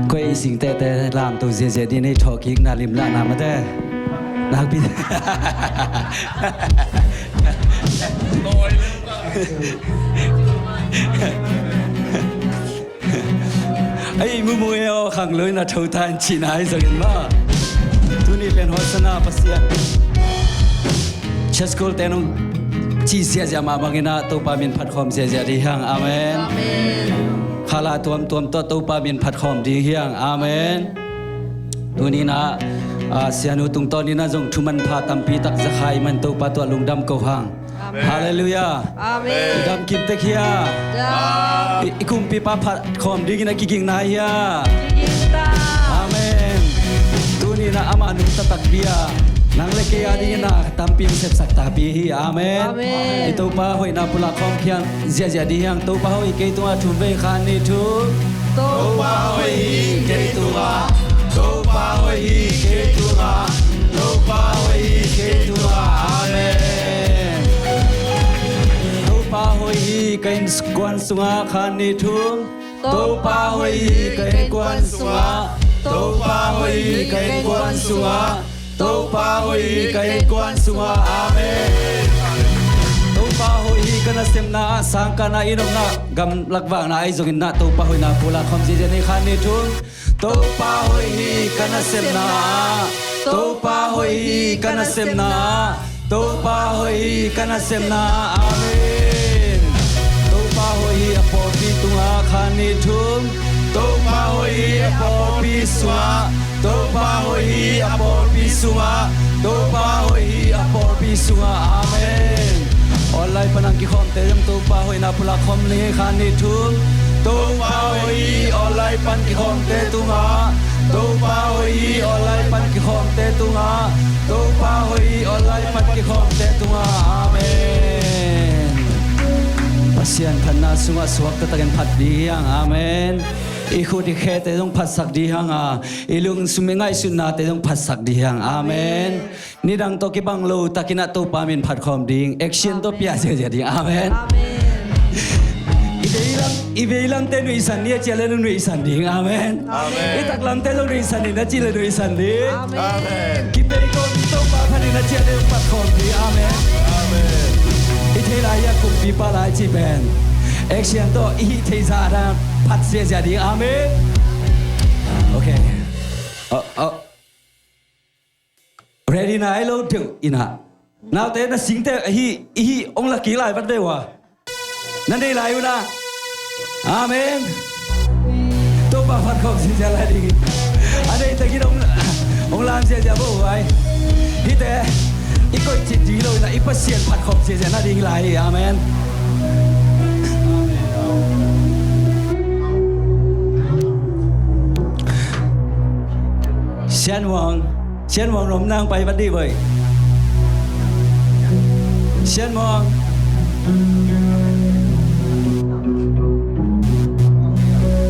ก็ไอสิ่งแต่ลามตัวเสียดีในทอกิกนาลิมละนามาแต่นักบินไอ้มือมือเอาขังเลยนะเท่าทานชีนายสักมาทุนี่เป็นหัวสนาปัสยาเชสโกลเตนงชีเสียจะมาบางนาตัวปามินพัดคอมเสียจะดีห่างอาเมนขลาตัวตัวปามินพัดคอมดีห่างอาเมนตัวนี้นะเสียนุตุงตอนนี้นะจงทุมันพาตัมปีตักจะขายมันตัวปาตัวลุงดำเกาห่างฮาเลลูยาอาเมนดำกิมเตคียอีคุมปีปาพัดคอมดีกินกิกิงนายาอาเมนตัวนี้นะอามานุตตักเบียnang leke adi na tampim sep sak tapi amen itu pa hoi na pula khom khian zia di hang to pa hoi ke tu a thum ve khan ni thu to pa hoi ke tu a to pa hoi ke tu a to pa hoi ke tu a amen to pa hoi kain kwan sunga khan ni thu to pa hoi kain kwan sunga to pa hoi kain kwan sunga to pa hoi kai kwan sunga amen to pa hoi kana semna sang kana inong gam lakwang na ai zongin na to pa hoi na pula khom ji je ni khan ni thun to pa hoi kana semna to pa hoi kana semna to pa hoi kana semna amen to pa hoi apo pi tunga khan ni thun to pa hoi apo pi sunga to pa hoi apo pi sunga to pa hoi apo pi sunga amen online panang ki khom te jam to pa hoi na pula khom ni khan ni thum to pa hoi online pan ki khom te tunga to pa hoi online pan ki khom te tunga to pa hoi online pan ki khom te tunga amen pasian phanna sunga suak ta taken phat di yang amen ikut dikhet tong phasak di hanga ilung sumengai sunna te tong phasak di hang amen nidang to ki banglo takina to pamin phat khom ding action to pia se je ding amen ibeilang te nui san ni chele nui san ding amen itaklam te nui san ni na chile nui san ding amen ki pe ko to pa phani na chele phat khom di amen ithela ya kum pi pa la chi ben action to i thei za ra phat se ja ding amen okay ready na ai lo tu ina now te na sing te hi ong la ki lai bat de wa nan dei lai na amen to pa phat khom se ja lai ding ane te ki ong lam se ja bo ai hi te i ko chi di lo na i pa sian phat khom se ja na ding lai amen Xian Wang Rom Nangไปบัดนี้เว้ยเซียนวาง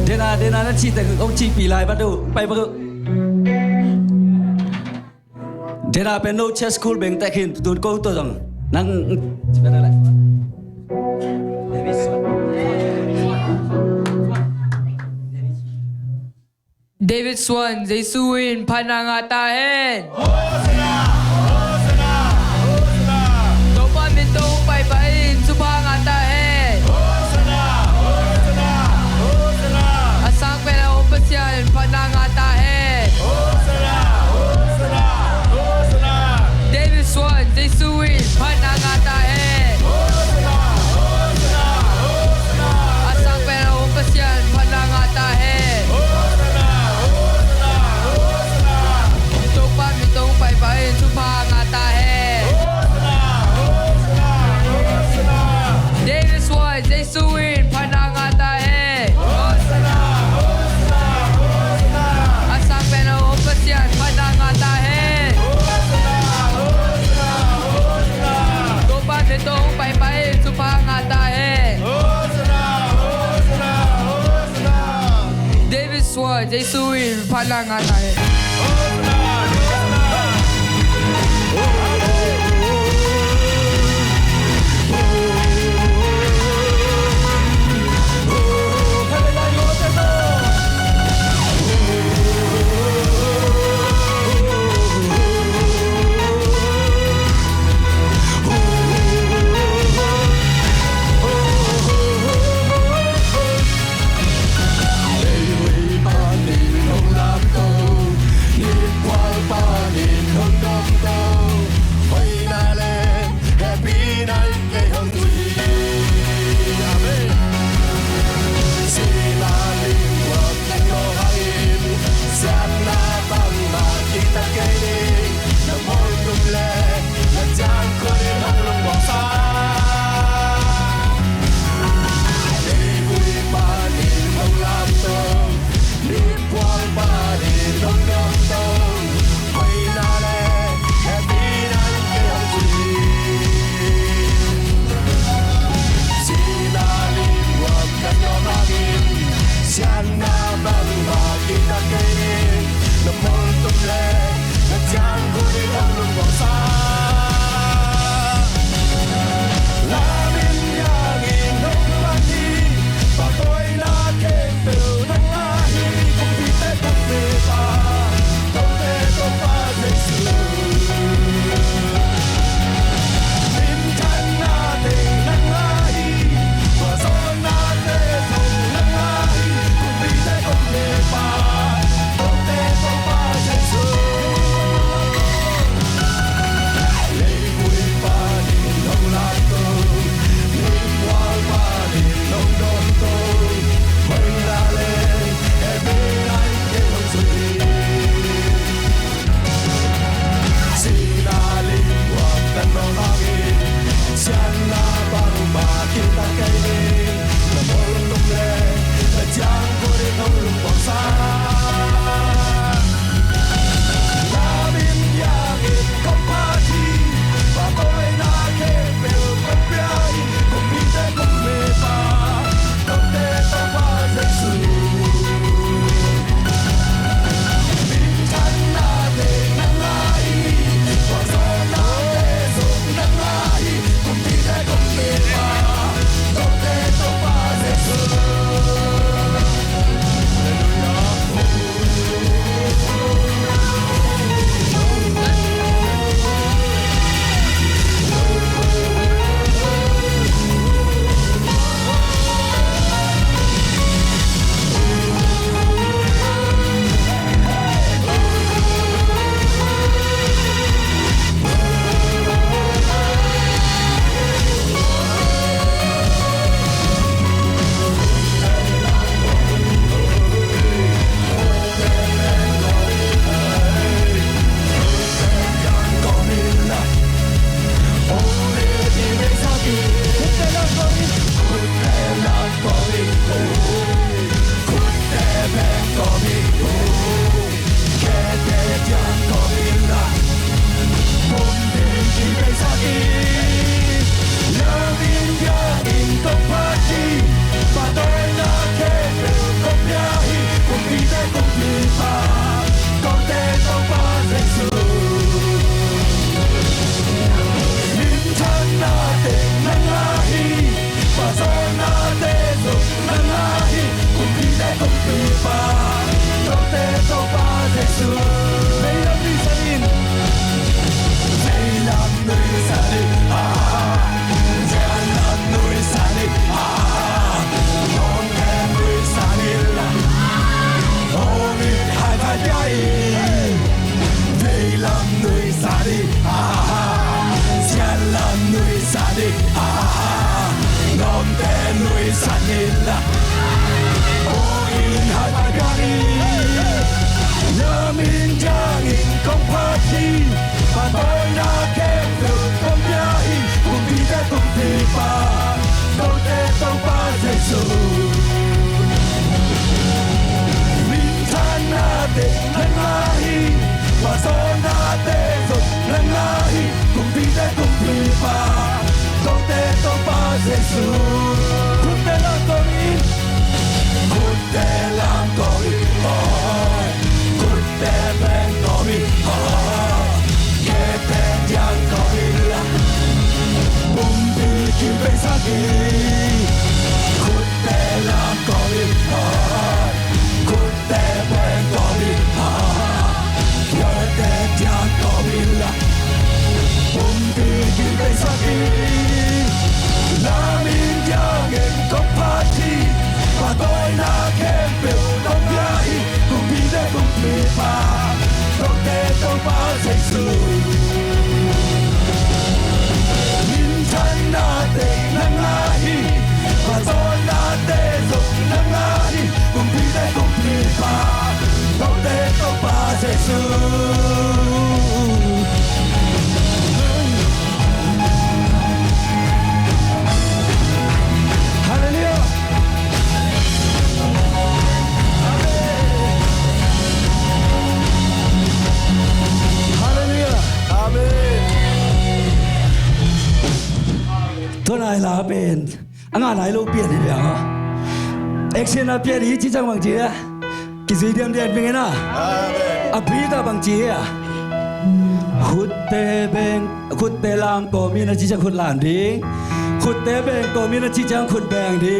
เดนานั่นชีแต่องชีปีลายบัดดูไปบัดดูเดนาเป็นโนเชสคูลเบงแต่ขินตูนโกตัวจังนั่งเป็นอะไรDavid Swan, Jesuin, Panangatahin. Hosana, Hosana, Hosana. Topamitong paypain, Supangatahin. Hosana, Hosana, Hosana. Asang penaumpasyan, Panangatahin. Hosana, Hosana, Hosana. David Swan, Jesuin, Panangatahin. Hosana, Hosana, Hosana. Asang penaumpasyan, Panangatahin. Topamitong paypain, Supangatahin. David Swan, Jesuin, Panangatahin. Asang penaumpasyan, Panangatahin. Topamitong paypain, Supangatahin. David Swan, Jesuin, Panangatahin. nhảy về làm người xa đi sẽ làm người xa đi ngon té người xa nhìn là ôi hai bài ca đi nhớ mình cha nghìn công party và tôi đã kém được công nhai cùng đi tới cùng đi ba đâu té đâu ba dây dù nate nangahi pasona te zo nangahi kumpite kumpipa tote topa Jesu kutte la komi oi kutte ben komi kete yang komi la kumpi kimpe saki kutte la komi kutte ben komi kete yang komi la kumpi kimpe saki namin yang công party và tôi đã kém biểu công nhai kumpi de kumpi pa tote topa Jesu nate nangahi pasona te zo nangahi kumpite kumpipa tote topa Jesu Hallelujah Hallelujah Amen Tôi này là bên anh à này lâu biển thì phải không? Action là biển ý chỉ chẳng bằng gì á? Cái gì điểm điện mình à? À bí ta bằng gì à? Khut tê bên khut tê làm có mình là chỉ chẳng khut làm đi, khut tê bên có mình là chỉ chẳng khut bèn đi.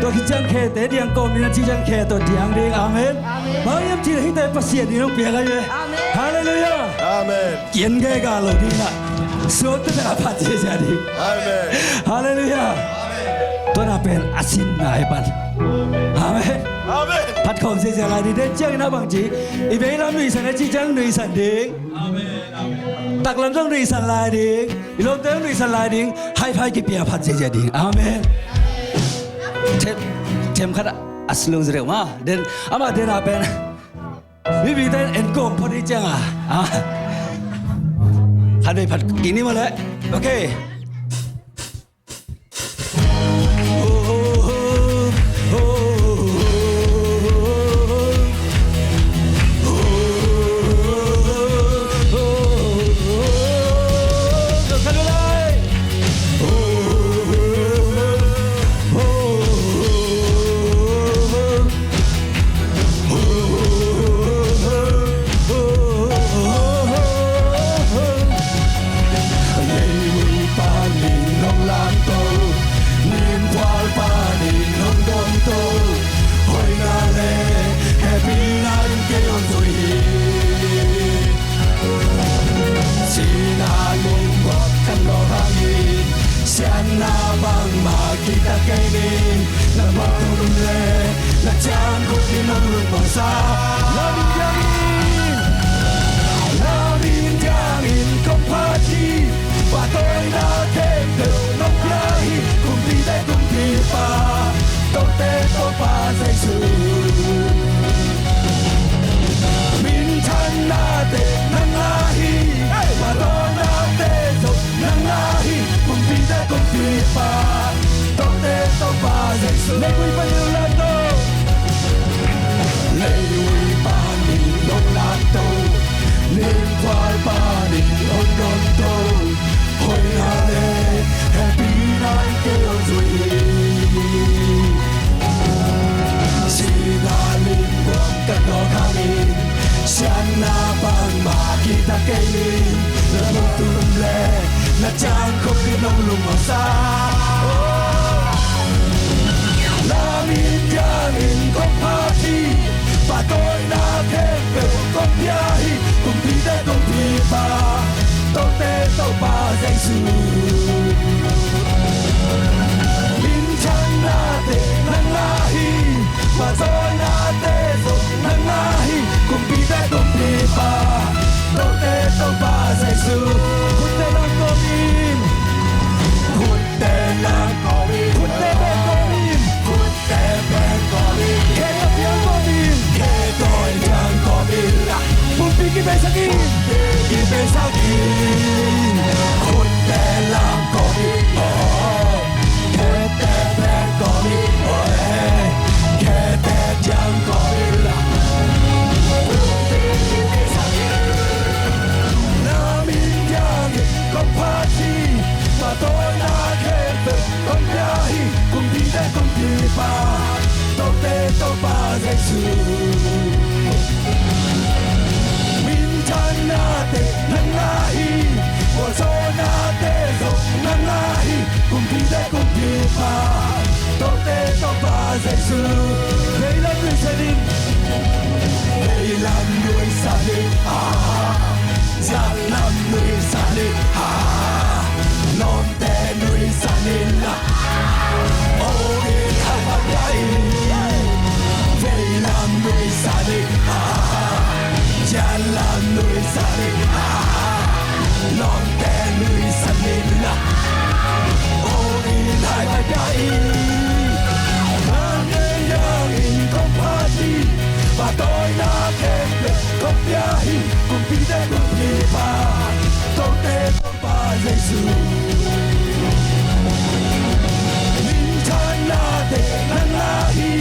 Tôi chỉ chẳng khe tê điang có mình là chỉ chẳng khe tôi điang đi. Amen. Bao nhiêu chỉ là hiện tại phát hiện đi nó biển cái gì? Hallelujah. Amen Kiến cái gà lâu đi nè. Số tất cả phát triển ra đi. Amen Hallelujah. Tôi là bên asin này bạn. Amen. Amen Phát khổng sẽ lại đi đến chơi nó bằng chỉ. Ý vậy làm người sản chỉ chẳng người sản đi. Tạc làm trong người sản lại đi. Ý lúc tới người sản lại đi. Hai phai cái bia phát triển ra đi. Amen. Thêm khát aslung rồi mà. Đến ama đến là bên. Vì tên en công phát đi chẳng à. Hãy để phát kỹ mà đấy. Ok. Kita kainin na magtulungle na tiyan ko tinulong bangsa Namin yangin kompati Patoy na kendo ng biyahe Kumpite kumpi pa Tote to pa sa Jesu Minsan natin ng lahi Patoy natin ng lahi Kumpite kumpi pa Tote to pa sa Jesu Lấy quý pa nilong lato Lấy quý pa nilong lato Nin qual pa nilong gonto Hoy hale Happy night kêu rồi Sinalin buong kato kami Sana bang makita kainin Na magtumle Na tiyan ko pinulong masa Namin yangin kong party Patoy na kempe kong biyahe Kumpite kong pipa Tote to pa sa Jesu Minsan natin ng lahi Patoy natin ng lahi bên sao kín hôn tè làm có đi khe tè tè có đi khe tè chẳng có đi là Nam in yang con party mà tôi đã khen từ con nhai cùng đi đây cùng đi ba tôi tê tôi ba dây Minjanate nangahi Wazonate zo nangahi Kumpide kumpipa Tote topa zesu Veilam nuôi sanin Veilam nuôi sanin Jalam nuôi sanin Non te nuôi sanin Ori kamagai Veilam nuôi sanin Jalan nuôi sari non te nuôi sanilla orin hai hai gai anh yang in compati và tôi đã kém được compiahi compite compipa tote topa Giêsu Minjanate nangahi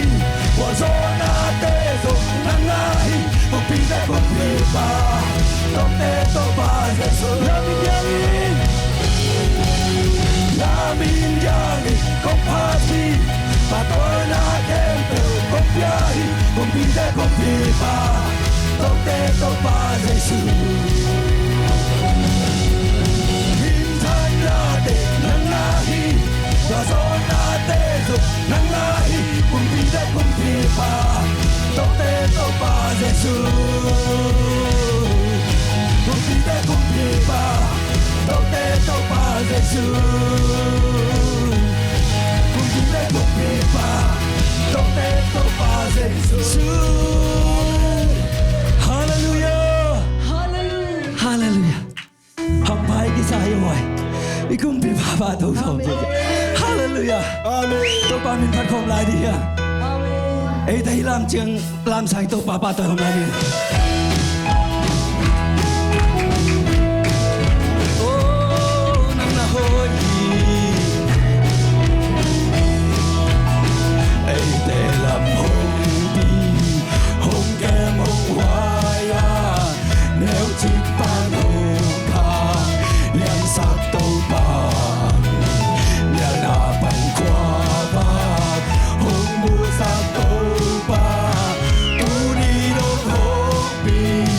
wazonate zo nangahi compite compipa tote topa Giêsu Namin yang compati và tôi đã kém từ compiahi compite compipa tote topa Giêsu Minjanate nangahi wazonate zo nangahi compite compipa tote topa Giêsu compite compipa tote topa Giêsu compite compipa tote topa Giêsu Hallelujah Hallelujah Hampai kisah yoy Ikum pipa ba tu thom Hallelujah Topa min phát không lại đi à ấy thấy làm trường làm sai topa ba tôi hôm nay đi Be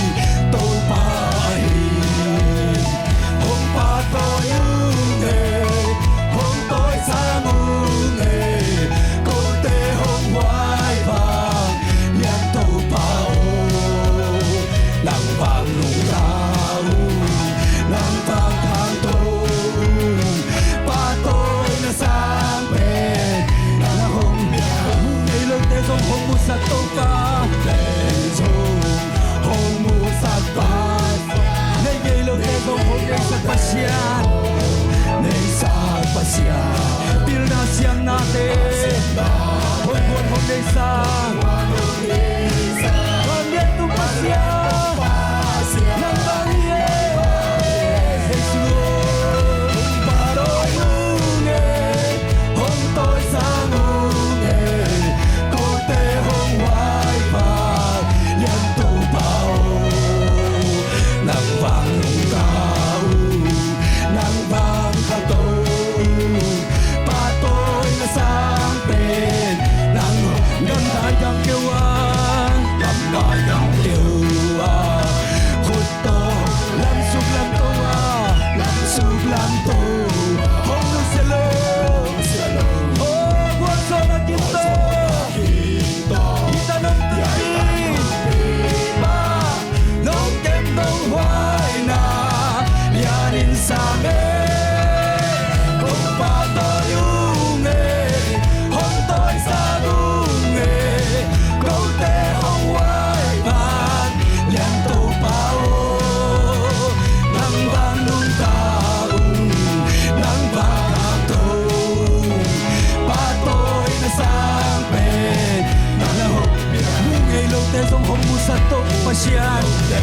te song hong mu sa to pasian te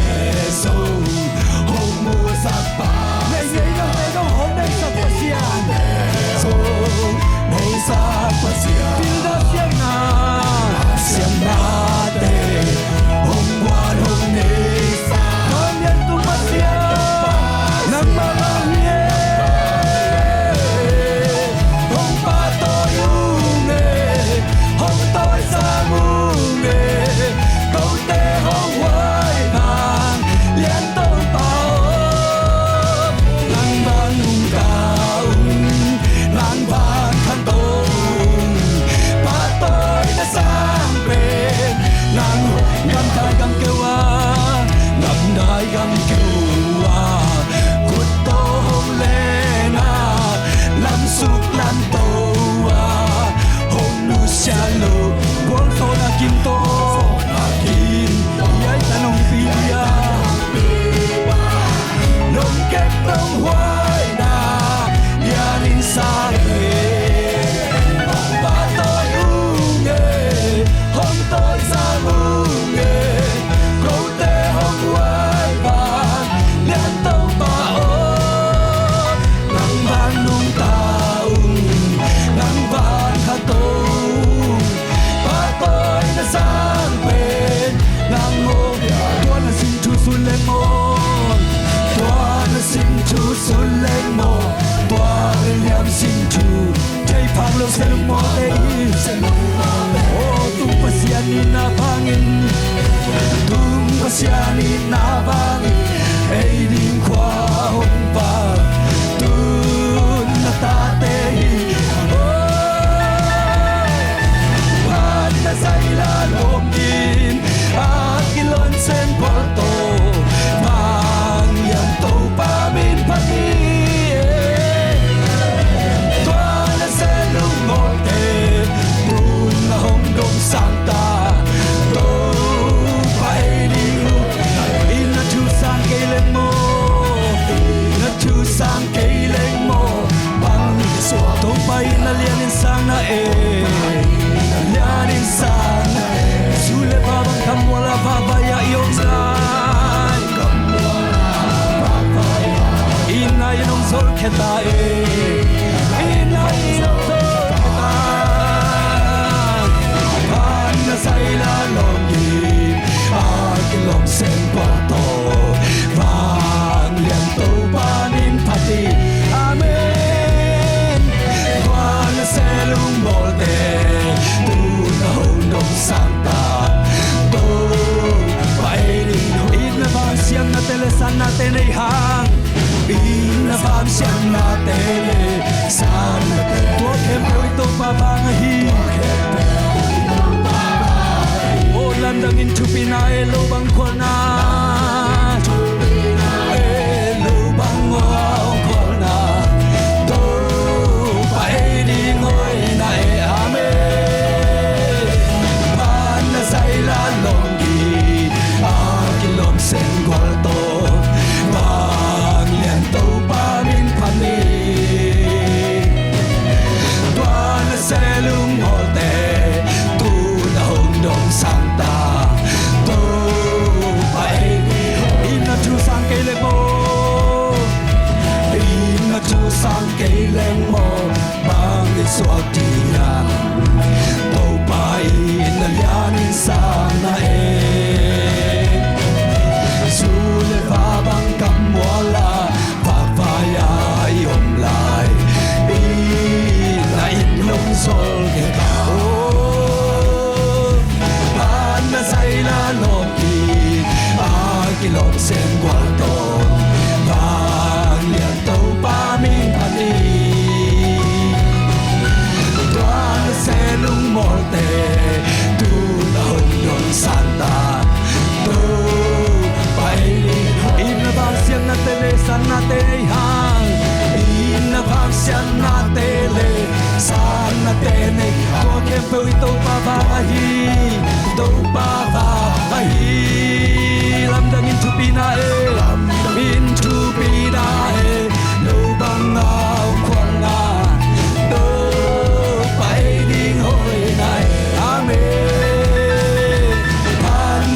song hong mu sa pa nei nei no te dong hong dai sa pasian song nei sa pasian tin da siang na siang na te hong quan hong nei sa non yan tu pasian nang ma ye hong pa to yung hong tôi sa mu câu te hong hoài vàng liên tông bao nang bang cao nang vàng khăn tông pa tôi đã sang bên nang gam tai gam kêu a ngập đại gam kêu cút tô hong lên làm sụp làm tô hong nu xa lô buang so na kim to yai tanong pia nông kết nông hoài na nhà linh xa ba tôi hôm tôi ra câu tê hôm hoài vàng liên tông ba ôm nắng vàng nung tao nắng vàng khá tông ba tôi đã sang bên nắng ngô tuan na sin tu sun le mo Toa na sin tu sun leng mo Toa liam sin tu jai phang lo se mo te o tu pasian ni na bangin Tung pasiani na bangin Ei ding kwa hong pa Tun na ta te Pan na say la lom kin Akilon sen porto Mang yan to pa min pati Toa na sen lung morte Tun na hong dong santa To pa ei ding lu in na tu sang ke le mo Na tu sang kay leng mo Bang iswa to pai na lian in sang na Lianin sang na sule pa bang kam wala pa ba ya yong sai in na yong sol ke ta in na yong sol ke ta Pan na say la lom yin Akilom sen porto Vang lian to panin pati Amen Juan na selung molde Tu na hong dong santa To pa eiling in na ba siang na telesan na tenay hang In na fam siyang na tele San na tele to kem po ito pa ba nga hi o landangin tu pinay lubang ko na lubang ngong ko na To pa eiling hoy na amen Pan na say la longgi Akilom sen golto Bang lian to pa min pani Tuan na selung molte Tu na hong dong santa To pa eiling in na tu sang ke le mo In na tu sang kay leng mo Bang iswag tira To pa na lianin sang na Sule pa bang kamwala Papaya yom lai In na inlong sol ke tao Pan na say la loki Akilom sen gwalto Bang lian to pa min pani Tuan na selung morte Tu na hong yon santa Tu pa eiling in na ba siang na telesan na tenay hang In na pang siyang na tele San na tene to kem po ito pa ba nga hi To pa pa hi landangin tu pinay Min tu pinae Lubang ngao kwang na Do pa eiling hoy nai Amen Pan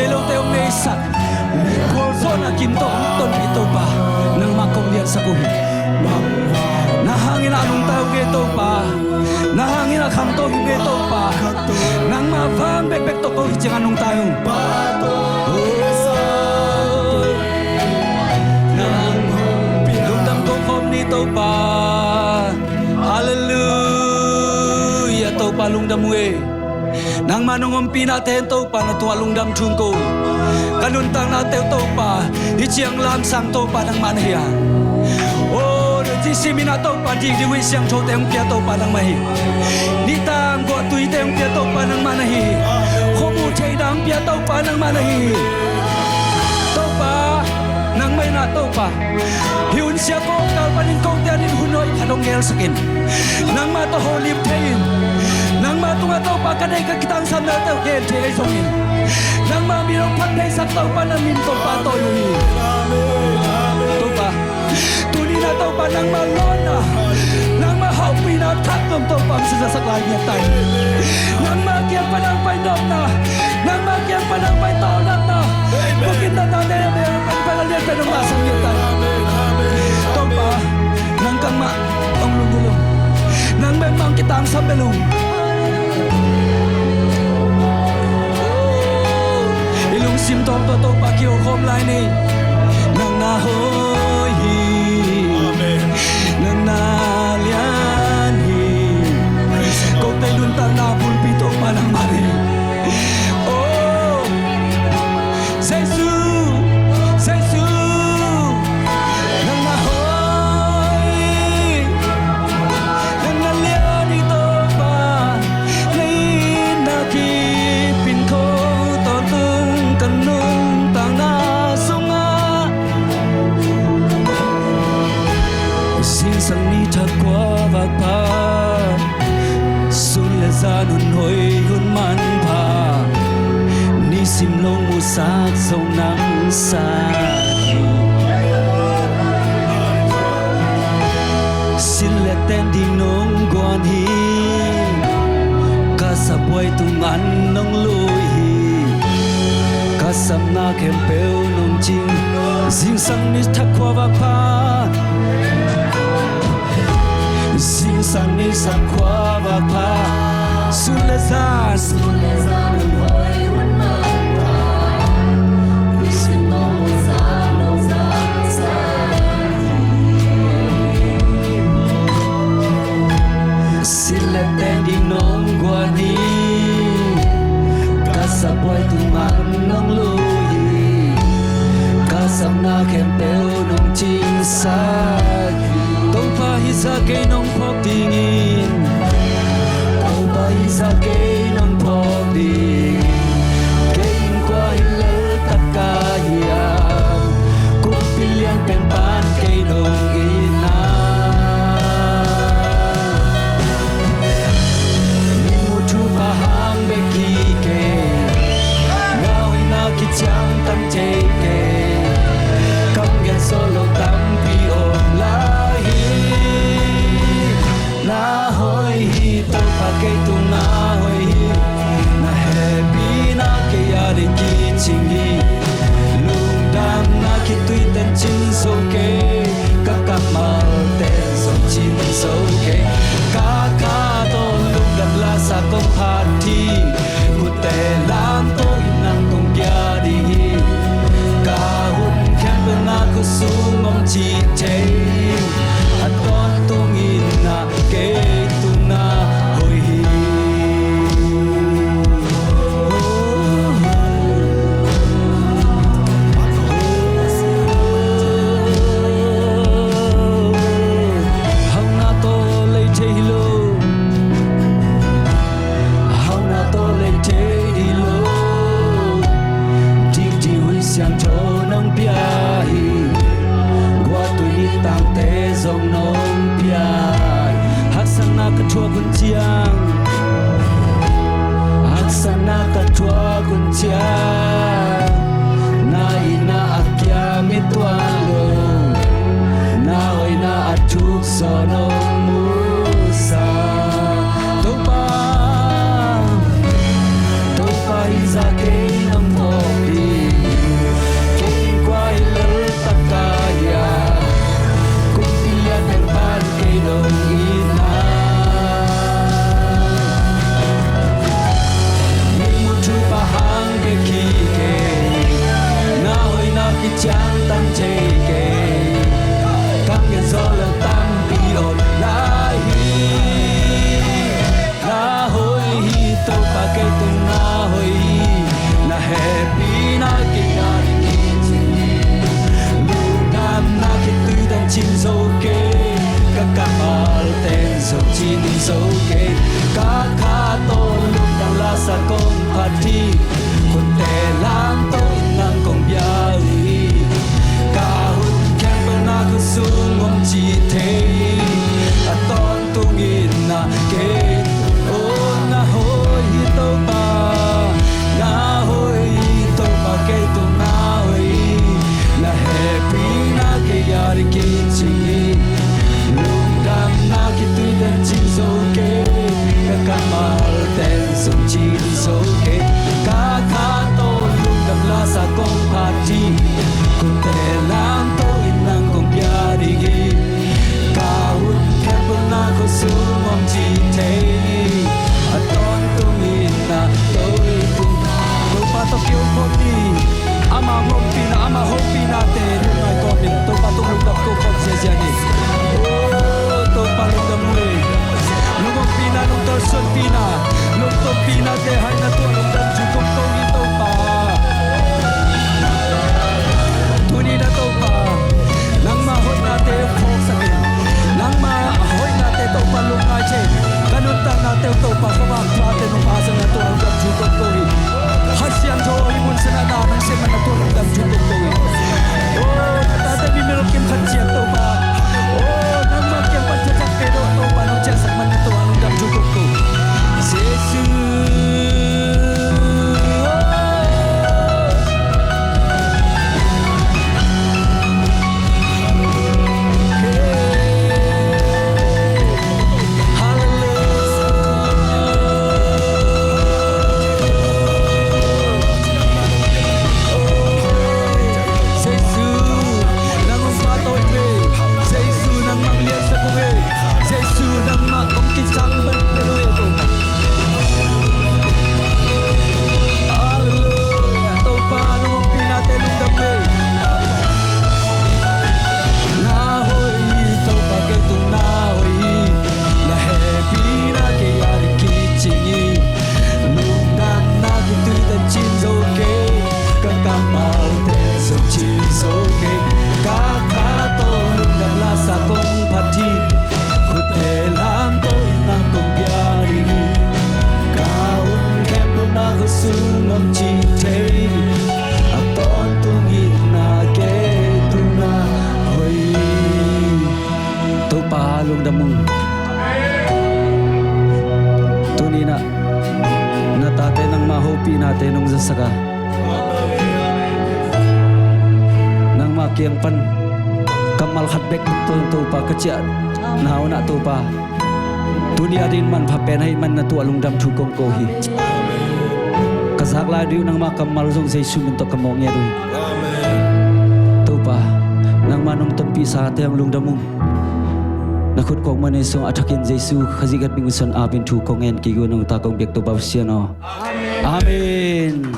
lo teo mesa Kol zona kinto ton ito pa Nang makombiyan sa kuhi Nahangin anong tao gito pa Nahangin akang to gito pa Nang mafang bek to ko hijang anong tayong Nang lumdam ko kom nito pa Hallelujah to pa lumdam we Nang manungom pinaten to pa na tuwalong damchun ko Kanuntang natew to pa Ichiang lam sang to pa ng manhiya Oh, di simina to pa di diwi siyang to tayong kya to pa ng mahi Nitang go tuy tayong kya to pa ng manahi Kumu chay dang kya to pa ng manahi To pa Nang may na to pa Hiun siya ko kalpanin ko tiyanin hunoy kanong ngel sakin Nang matoholip tayin Nang matunga pa kadai ka kitang samna tao gen tigay songin Nang mamirong patay sa tao pa namin to pa to yung To pa Tuni na to pa nang malona Nang mahaupi na tatom to pa ang sasasaklay niya tayo Nang magyang pa ng paindom na Nang magyang pa ng paitonak na Bukit na tao na yung pagpagalit ka ng masang niya tayo To pa Nang kang ang lugulong Nang memang kita ang sambelong Ilung sim tong to pa kyo kom lai ni Nang nahoy Nang nalian Kau tay luntang na pulpito pa ng mari Oh Sesu Sesu Nang nahoy Nang nalian ito pa Lain nakipin ko Tontung kanung tang na sunga Sinsang ni takwa bagpa Sulezanun hoy hun man pa Ni simlong musak song nang sa Sileten di nong guan hi Kasabway tungan nong luhi Kasam na kempeo nong jing Sinsang ni takwa bagpa Sinsang ni sakwa bagpa Sulezan Sileten di nong guani Kasabway tuman nong luhi Kasam na kempeo nong jing sagi Topa isa kay nong pok dingin Topa isa kay nong pok dingin Kain kwa hilal takahiyam Kung pilyang penpan kay nong ina Nimutu pahang beki ke Ngawin na kityang tam jeke Kam gen solo tam piom lahi Nahoy hito pakai tu nahoy Na happy na kaya rin kichingi Lungdam na kitui ten chin soke Kakamal ten som chin soke Kakato lungdam la sa kong party Kute lang to inang kong gyadi Kahun kempe na kusumom chite At kon tungin na kay tuna hoy Hang na to lay hilo Hang na to lay hilo Dik di huy siang cho nang biyahe Gua tuy tang te dòng nông biai Haksana ketua kunciang Haksana ketua kunciang Na ina akya mitwalong Na hoy na atuk sonong musa so ke ka kha to lung dang la sa kong pati kun te lang to nang kong bia ka hun khen pa na ku sung om chi the a ton tung in na ke o na hoi to pa na hoi to pa ke to na hoi na happy na ke yar ke chi lung dang na ki tu den chi so ke ka kamal ten sum chi so ke ka kha to lung dang la sa kong pati kun te lam to in nang kong pya ri gi ka hun khen pa na ko sum om chi te a ton tu in na to tung lo pa to kyo ko ni ama hom pi na te nai ko min to pa to lung dap ko ko se se ni to pa lung dam le lung ko pi na lung to son pi na lung to pi na te hai na to lung dam chu ko ko ni to pa tu ni na to pa nang ma hoi na te phok sa ni nang ma hoi na te to pa lung ai che kanun ta na te to pa ko ba kha te no pa sa na to lung dam chu ko ko ni hasian jo imun sa na da nang se man na to lung dam chu ko ko ni ta te bi melo kim khan chiam to pa nang ma kim pa cha te do to pa no cha sa man na to lung dam chu ko ko Jesus lung dam mung tu ni na ta te nang ma ho pi na te nong za saka nang ma kiang pan kamal khat bek tu pa ka cha naw na tu pa tu ni adin man pha pen hai man na tu lung dam thu kong ko hi ka sak la diu nang ma kamal jong sei su min to kamong ye du tu pa nang ma nong ton pi sa te ang lung dam mung na khut kong man song athakin Jesu khazigat bing son abin thu kongen ki gu nong ta kong bek to ba siano amen